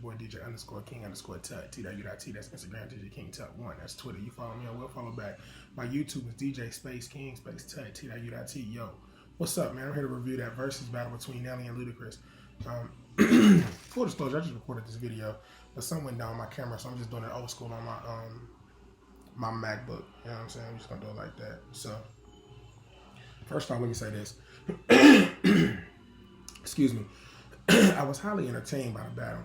boy DJ_King_T_U.T. That's Instagram, DJ King T.U.T. That's Twitter. You follow me, I will follow back. My YouTube is DJ Space King Space T.U.T. Yo, what's up, man? I'm here to review that Verzuz battle between Nelly and Ludacris. Full disclosure, I just recorded this video, but something went down on my camera, so I'm just doing it old school on my MacBook. You know what I'm saying? I'm just gonna do it like that. So, first off, let me say this. Excuse me. I was highly entertained by the battle,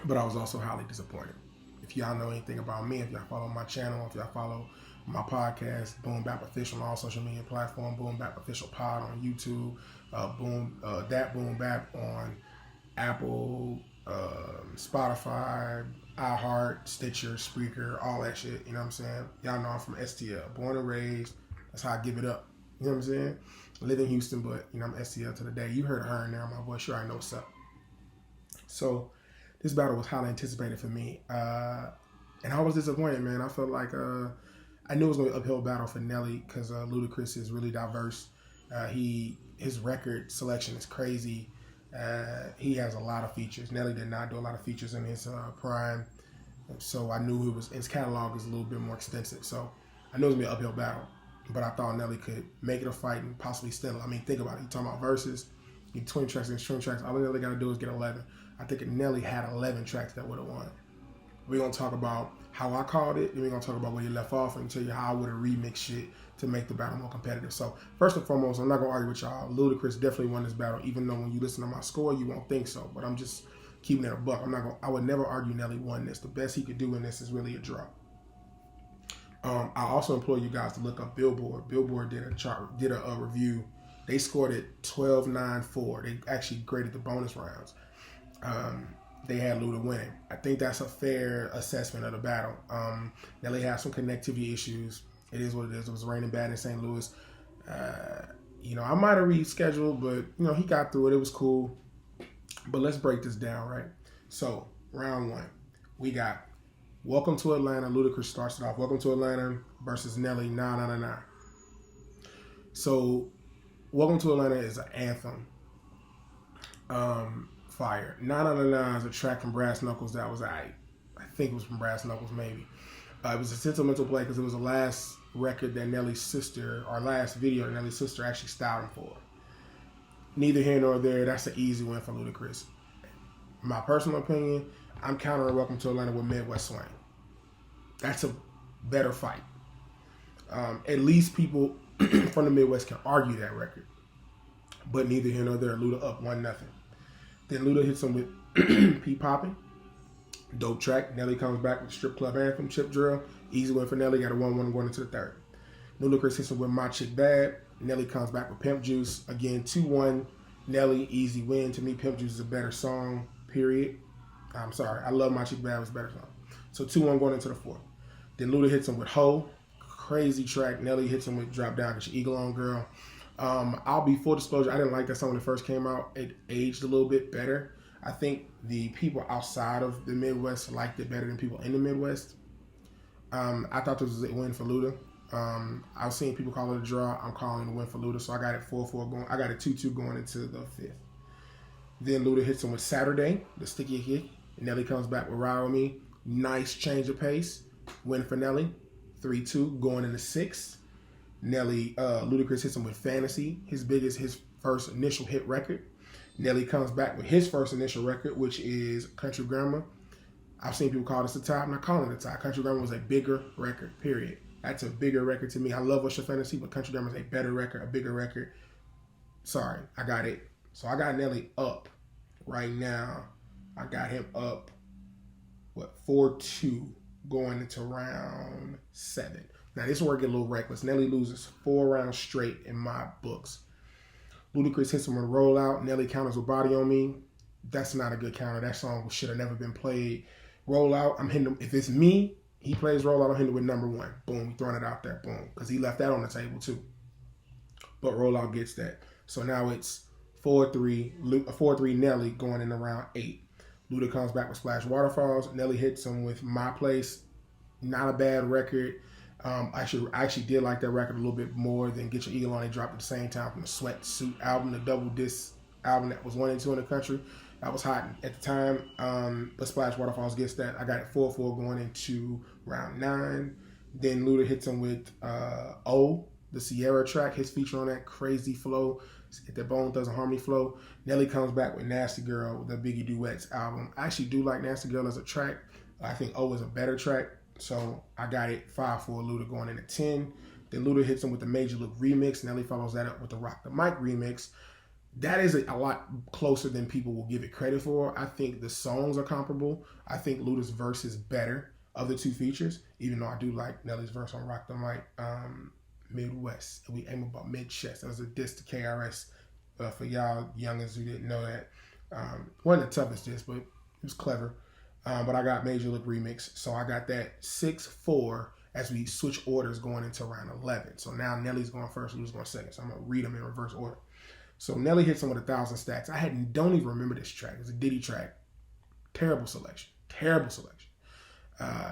but I was also highly disappointed. If y'all know anything about me, if y'all follow my channel, if y'all follow my podcast, Boom Bap Official on all social media platforms, Boom Bap Official Pod on YouTube, Boom Bap on Apple, Spotify, iHeart, Stitcher, Spreaker, all that shit. You know what I'm saying? Y'all know I'm from STL, born and raised. That's how I give it up. You know what I'm saying? I live in Houston, but you know I'm STL to the day. You heard her in there, my voice. Sure, I know what's up. So this battle was highly anticipated for me, and I was disappointed, man. I felt like I knew it was going to be an uphill battle for Nelly because Ludacris is really diverse. His record selection is crazy. He has a lot of features. Nelly did not do a lot of features in his prime, so I knew his catalog is a little bit more extensive. So I knew it was going to be an uphill battle. But I thought Nelly could make it a fight and possibly steal it. I mean, think about it. You're talking about Verzuz, you 20 tracks and 20 tracks. All Nelly got to do is get 11. I think if Nelly had 11 tracks, that would have won. We're going to talk about how I called it, and we're going to talk about where you left off and tell you how I would have remixed shit to make the battle more competitive. So, first and foremost, I'm not going to argue with y'all. Ludacris definitely won this battle, even though when you listen to my score, you won't think so. But I'm just keeping it a buck. I would never argue Nelly won this. The best he could do in this is really a draw. I also implore you guys to look up Billboard. Billboard did a review. They scored it 12-9-4. They actually graded the bonus rounds. They had Luda winning. I think that's a fair assessment of the battle. Nelly had some connectivity issues. It is what it is. It was raining bad in St. Louis. I might have rescheduled, but he got through it. It was cool. But let's break this down, right? So round one, we got Welcome to Atlanta. Ludacris starts it off. Welcome to Atlanta versus Nelly. Nah. So, Welcome to Atlanta is an anthem. Fire. Nah is a track from Brass Knuckles that was I think it was from Brass Knuckles, maybe. It was a sentimental play because it was the last record that Nelly's sister, or last video that Nelly's sister actually styled him for. Neither here nor there. That's an easy win for Ludacris. My personal opinion, I'm countering Welcome to Atlanta with Midwest Swing. That's a better fight. At least people from the Midwest can argue that record. But neither here nor there. Luda up 1-0. Then Luda hits him with P Poppin'. Dope track. Nelly comes back with Strip Club Anthem, Chip Drill. Easy win for Nelly. Got a 1-1 going into the third. Ludacris hits him with My Chick Bad. Nelly comes back with Pimp Juice. Again, 2-1. Nelly, easy win. To me, Pimp Juice is a better song, period. I'm sorry. I love My Chick Bad was a better song. So 2-1 going into the fourth. Then Luda hits him with Ho. Crazy track. Nelly hits him with Drop Down, Get Your Eagle On, Girl. I'll be full disclosure. I didn't like that song when it first came out. It aged a little bit better. I think the people outside of the Midwest liked it better than people in the Midwest. I thought this was a win for Luda. I've seen people call it a draw. I'm calling it a win for Luda. So I got it 4-4 going. I got it 2-2 going into the fifth. Then Luda hits him with Saturday, the sticky hit. Nelly comes back with Ride With Me. Nice change of pace. Win for Nelly. 3-2 going into sixth. Ludacris hits him with Fantasy, his first initial hit record. Nelly comes back with his first initial record, which is Country Grammar. I've seen people call this a tie. I'm not calling it a tie. Country Grammar was a bigger record, period. That's a bigger record to me. I love What's Your Fantasy, but Country Grammar is a better record, a bigger record. Sorry, I got it. So I got Nelly up right now. I got him up, 4-2 going into round 7. Now, this is where it gets a little reckless. Nelly loses 4 rounds straight in my books. Ludacris hits him with a rollout. Nelly counters with Body On Me. That's not a good counter. That song should have never been played. Rollout, I'm hitting him. If it's me, he plays rollout, I'm hitting him with number 1. Boom, throwing it out there. Boom. Because he left that on the table, too. But rollout gets that. So now it's 4-3 Nelly going into round 8. Luda comes back with Splash Waterfalls. Nelly hits him with My Place. Not a bad record. I actually did like that record a little bit more than Get Your Eagle On. They dropped at the same time from the Sweatsuit album, the double disc album that was 1 and 2 in the country. That was hot at the time. But Splash Waterfalls gets that. I got it 4-4 going into round 9. Then Luda hits him with O, the Sierra track, his feature on that crazy flow. Hit that Bone Thugs and Harmony flow. Nelly comes back with Nasty Girl, the Biggie Duets album. I actually do like Nasty Girl as a track. I think O is a better track. So I got it 5-4 Luda going into 10. Then Luda hits him with the Major Look remix. Nelly follows that up with the Rock the Mic remix. That is a lot closer than people will give it credit for. I think the songs are comparable. I think Luda's verse is better of the two features, even though I do like Nelly's verse on Rock the Mic. Midwest. And we aim about mid-chest. That was a diss to KRS. For y'all youngins who didn't know that. Wasn't the toughest diss, but it was clever. But I got Major Look remix. So I got that 6-4 as we switch orders going into round 11. So now Nelly's going first, Luda's going second. So I'm going to read them in reverse order. So Nelly hits him with 1,000 stacks. I don't even remember this track. It's a Diddy track. Terrible selection. Terrible selection.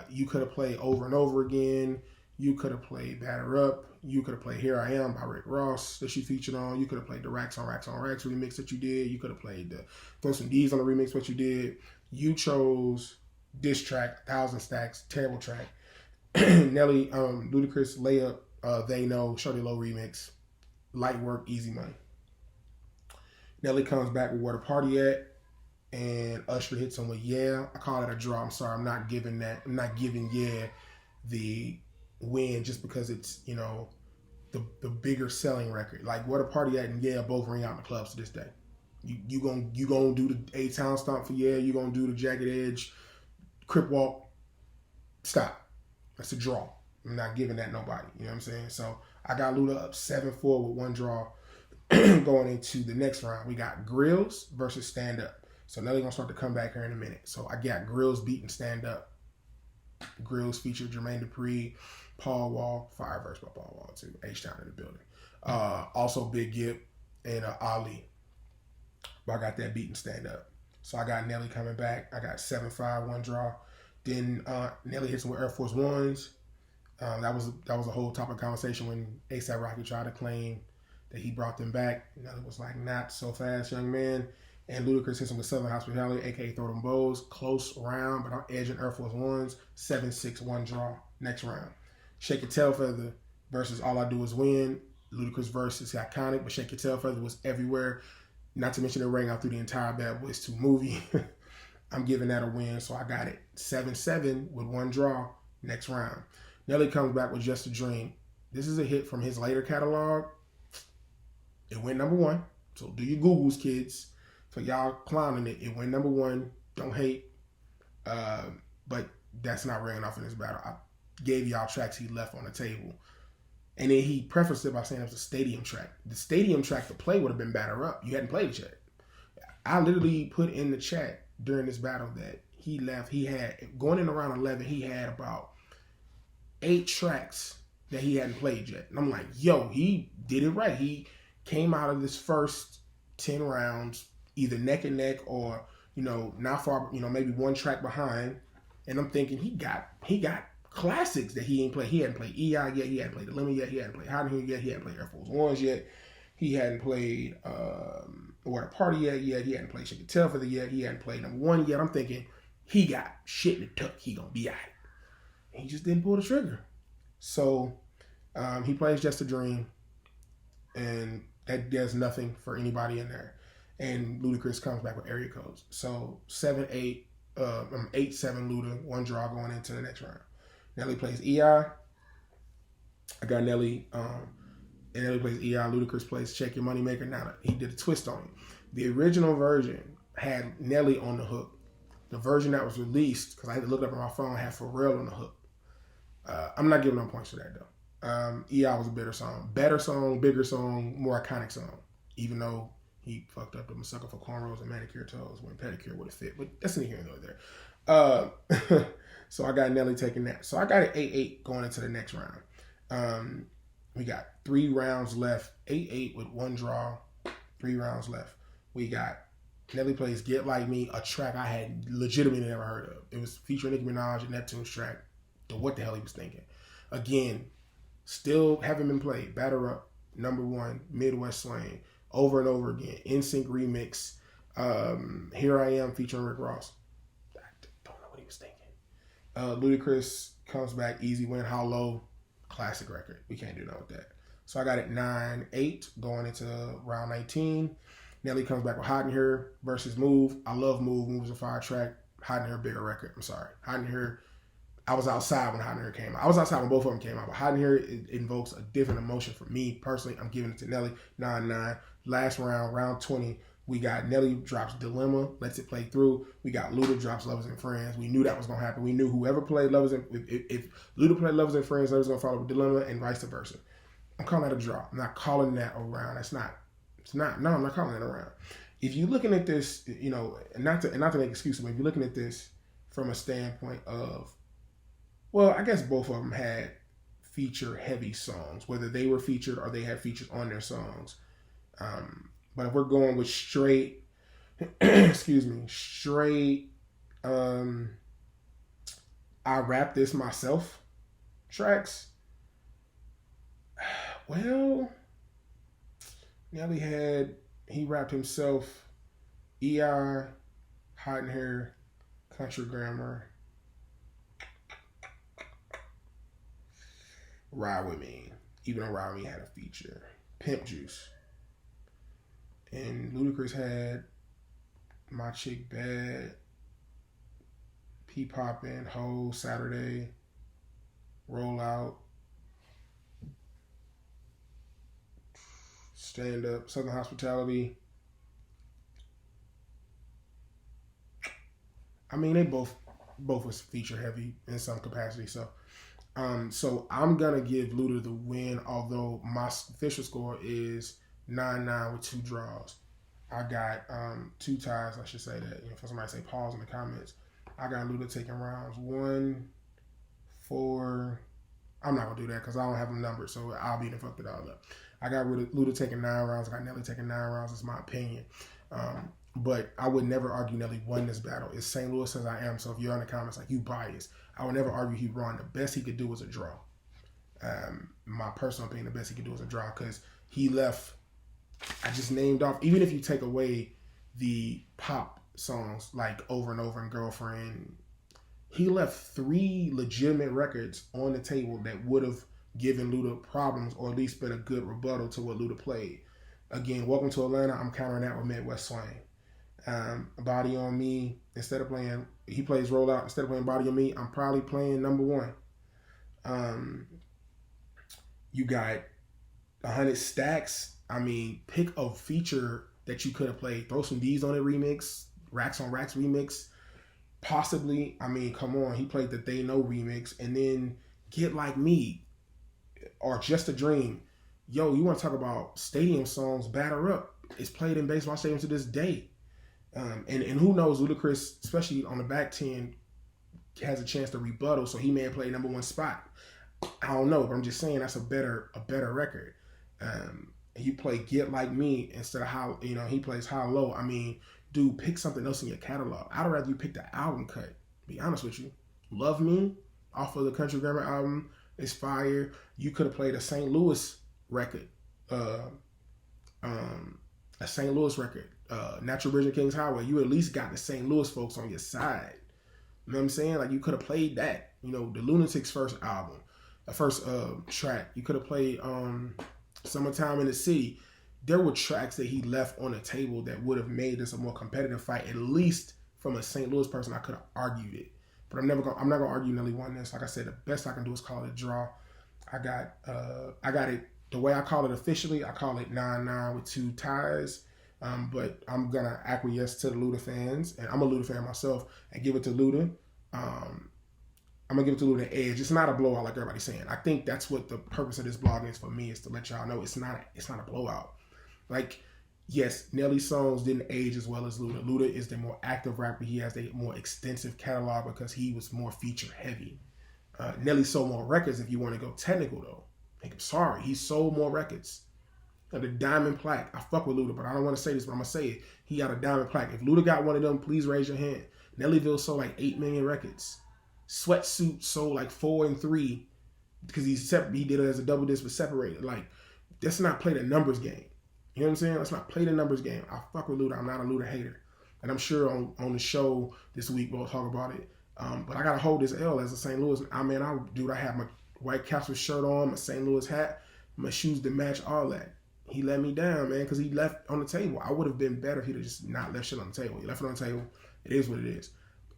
You could have played Over and Over Again. You could have played Batter Up. You could have played Here I Am by Rick Ross that she featured on. You could have played the Racks on Racks on Racks remix that you did. You could have played the Throw Some D's on the remix what you did. You chose this track, 1,000 stacks, terrible track. Nelly, Ludacris, Layup, They Know, Shorty Low remix, light work, easy money. Nelly comes back with Where the Party At, and Usher hits him with Yeah. I call it a draw. I'm sorry, I'm not giving Yeah the win just because it's, you know, the bigger selling record. Like Where the Party At and Yeah both ring out in the clubs to this day. You gonna do the A-Town stomp for Yeah. You gonna do the Jagged Edge, Crip Walk. Stop. That's a draw. I'm not giving that nobody. You know what I'm saying? So I got Luda up 7-4 with one draw. Going into the next round, we got Grills versus Stand Up. So Nelly gonna start to come back here in a minute. So I got Grills beating Stand Up. Grills featured Jermaine Dupri, Paul Wall, fire verse by Paul Wall too. H-Town in the building. Also Big Gip and Ali. But I got that beating Stand Up. So I got Nelly coming back. I got 7-5, one draw. Then Nelly hits him with Air Force Ones. That was a whole topic of conversation when A$AP Rocky tried to claim that he brought them back. Nelly was like, not so fast, young man. And Ludacris hits him with Southern Hospitality, a.k.a. Throw Them Bows. Close round, but I'm edging Air Force Ones. 7-6, one draw. Next round. Shake Your Tail Feather versus All I Do Is Win. Ludacris verse is iconic, but Shake Your Tail Feather was everywhere. Not to mention it rang out through the entire Bad Boys 2 movie. I'm giving that a win, so I got it 7-7 with one draw. Next round. Nelly comes back with Just a Dream. This is a hit from his later catalog. It went number 1. So do your Googles, kids. For y'all clowning it, it went number 1. Don't hate. But that's not ringing off in this battle. I gave y'all tracks he left on the table. And then he prefaced it by saying it was a stadium track. The stadium track to play would have been Batter Up. You hadn't played it yet. I literally put in the chat during this battle that he left. He had, going in around 11, he had about 8 tracks that he hadn't played yet. And I'm like, yo, he did it right. He came out of this first 10 rounds either neck and neck or, you know, not far, you know, maybe one track behind. And I'm thinking he got classics that he ain't played. He hadn't played EI yet. He hadn't played The Lemon yet. He hadn't played Hot in Here yet. He hadn't played Air Force Ones yet. He hadn't played Where the Party yet. He hadn't played Shake Your Tail Feather yet. He hadn't played number 1 yet. I'm thinking he got shit in the tuck. He gonna be all right. He just didn't pull the trigger. So he plays Just a Dream, and that does nothing for anybody in there. And Ludacris comes back with area codes. So 7-8, 8-7 Luda, one draw going into the next round. Nelly plays EI. I got Nelly, and Nelly plays EI. Ludacris plays Check Your Money Maker. Now he did a twist on it. The original version had Nelly on the hook. The version that was released, because I had to look it up on my phone, had Pharrell on the hook. I'm not giving no points for that though. EI was a better song, bigger song, more iconic song. Even though he fucked up the sucker for cornrows and manicure toes when pedicure would have fit, but that's neither here nor there. So I got Nelly taking that. So I got it 8-8 going into the next round. We got 3 rounds left, 8-8 with one draw, 3 rounds left. We got Nelly plays Get Like Me, a track I had legitimately never heard of. It was featuring Nicki Minaj and Neptune's track. What the hell he was thinking. Again, still haven't been played. Batter Up, number 1, Midwest Slang, Over and Over Again, NSYNC remix, Here I Am featuring Rick Ross. I don't know what he was thinking. Ludacris comes back, Easy Win, How Low, classic record. We can't do nothing with that. So I got it 9-8 going into round 19. Nelly comes back with Hot in Here versus Move. I love Move. Move's a fire track. Hot in Here, bigger record. I'm sorry. Hot in Here, I was outside when Hot in Here came out. I was outside when both of them came out. But Hot in Here, it invokes a different emotion for me personally. I'm giving it to Nelly. 9-9. Last round, round 20. We got Nelly drops Dilemma, lets it play through. We got Luda drops Lovers and Friends. We knew that was going to happen. We knew whoever played Lovers and if Luda played Lovers and Friends, Lovers going to follow with Dilemma and vice versa. I'm calling that a draw. I'm not calling that around. No, I'm not calling that around. If you're looking at this, you know, not to make excuses, but if you're looking at this from a standpoint of, well, I guess both of them had feature-heavy songs, whether they were featured or they had features on their songs. But if we're going with straight, straight, I rap this myself tracks, well, Nelly he rapped himself, E.I., Hot in Here, Country Grammar, Ride With Me, even though Ride With Me had a feature, Pimp Juice. And Ludacris had My Chick Bad, P Poppin', Ho, Saturday, Roll Out, Stand Up, Southern Hospitality. I mean, they both was feature heavy in some capacity. So I'm gonna give Luda the win, although my official score is 9-9 with 2 draws. I got 2 ties, I should say that. You know, for somebody to say pause in the comments. I got Luda taking rounds 1, 4. I'm not gonna do that because I don't have them numbered, so I'll be the fucked it all up. I got Luda taking 9 rounds. I got Nelly taking 9 rounds. It's my opinion. But I would never argue Nelly won this battle. It's St. Louis as I am. So if you're in the comments like you biased, I would never argue he won. The best he could do was a draw. My personal opinion, the best he could do was a draw because he left. I just named off. Even if you take away the pop songs like Over and Over and Girlfriend, he left 3 legitimate records on the table that would have given Luda problems or at least been a good rebuttal to what Luda played. Again, Welcome to Atlanta, I'm countering that with Midwest Swing. Body on Me, instead of playing, he plays Roll Out, instead of playing Body on Me, I'm probably playing Number One. You got 100 Stacks. I mean, pick a feature that you could have played. Throw some D's on it remix, Racks on Racks remix. Possibly, I mean, come on, he played the They Know remix, and then Get Like Me or Just a Dream. Yo, you want to talk about stadium songs, Batter Up. It's played in baseball stadiums to this day. And who knows, Ludacris, especially on the back 10, has a chance to rebuttal, so he may have played number 1 spot. I don't know, but I'm just saying that's a better record. You play Get Like Me instead of How, you know, he plays How Low. I mean, dude, pick something else in your catalog. I'd rather you pick the album cut, to be honest with you. Love Me off of the Country Grammar album is fire. You could have played a St. Louis record. Natural Bridge and Kings Highway. You at least got the St. Louis folks on your side. You know what I'm saying? Like, you could have played that. You know, the Lunatics' first album, the first track. You could have played Summertime in the City. There were tracks that he left on the table that would have made this a more competitive fight. At least from a St. Louis person, I could have argued it. But I'm not gonna argue Nelly won this. Like I said, the best I can do is call it a draw. I got it. The way I call it officially, I call it 9-9 with 2 ties. But I'm going to acquiesce to the Luda fans, and I'm a Luda fan myself, and give it to Luda. I'm going to give it to Luda edge. It's not a blowout like everybody's saying. I think that's what the purpose of this blog is for me, is to let y'all know it's not a blowout. Like, yes, Nelly's songs didn't age as well as Luda. Luda is the more active rapper. He has a more extensive catalog because he was more feature heavy. Nelly sold more records if you want to go technical, though. Like, I'm sorry. He sold more records. The diamond plaque. I fuck with Luda, but I don't want to say this, but I'm going to say it. He got a diamond plaque. If Luda got one of them, please raise your hand. Nellyville sold like 8 million records. Sweatsuit sold like 4 and 3 because he did it as a double disc but separated. Like, let's not play the numbers game. You know what I'm saying? Let's not play the numbers game. I fuck with Luda. I'm not a Luda hater. And I'm sure on the show this week we'll talk about it. But I gotta hold this L as a St. Louis. I have my White Castle shirt on, my St. Louis hat, my shoes to match, all that. He let me down, man, because he left on the table. I would have been better if he'd have just not left shit on the table. He left it on the table. It is what it is.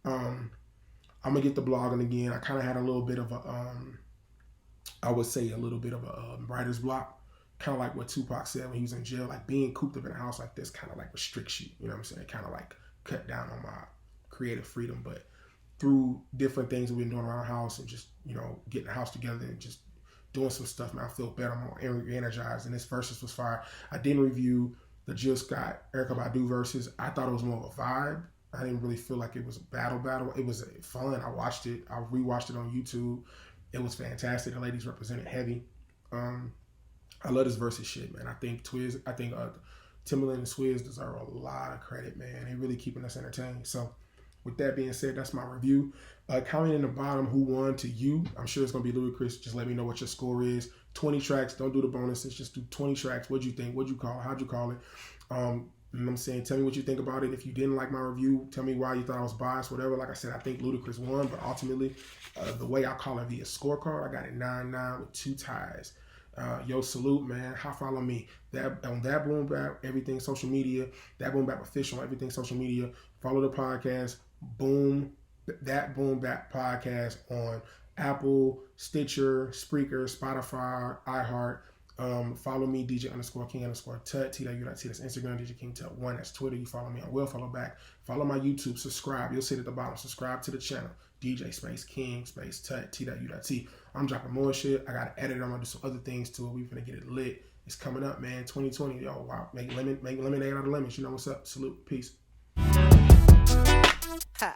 I'm gonna get the blogging again. I kind of had a little bit of a, I would say a little bit of a writer's block, kind of like what Tupac said when he was in jail. Like being cooped up in a house like this kind of like restricts you. You know what I'm saying? Kind of like cut down on my creative freedom. But through different things we've been doing around the house and just, getting the house together and just doing some stuff, man, I feel better. I'm more energized. And this Verzuz was fire. I didn't review the Jill Scott, Erykah Badu Verzuz. I thought it was more of a vibe. I didn't really feel like it was a battle. It was fun. I watched it. I rewatched it on YouTube. It was fantastic. The ladies represented heavy. I love this Verzuz shit, man. I think Timbaland and Swizz deserve a lot of credit, man. They really keeping us entertained. So with that being said, that's my review. Comment in the bottom who won to you. I'm sure it's going to be Ludacris. Just let me know what your score is. 20 tracks. Don't do the bonuses. Just do 20 tracks. What'd you think? What'd you call it? How'd you call it? You know what I'm saying? Tell me what you think about it. If you didn't like my review, tell me why you thought I was biased, whatever. Like I said, I think Ludacris won, but ultimately, the way I call it via scorecard, I got it 9-9 with 2 ties. Yo, salute, man. Follow me. On That Boom Bap, everything social media. That Boom Bap official, everything social media. Follow the podcast. That Boom Bap podcast on Apple, Stitcher, Spreaker, Spotify, iHeart. Follow me, DJ_King_Tut, T.U.T. That's Instagram, DJ King Tut 1. That's Twitter. You follow me, I will follow back. Follow my YouTube, subscribe. You'll see it at the bottom. Subscribe to the channel. DJ Space King Space Tut T.U.T. I'm dropping more shit. I got to edit. I'm gonna do some other things to it. We're gonna get it lit. It's coming up, man. 2020. Yo, wow. Make lemonade out of lemons. You know what's up. Salute. Peace. Ha.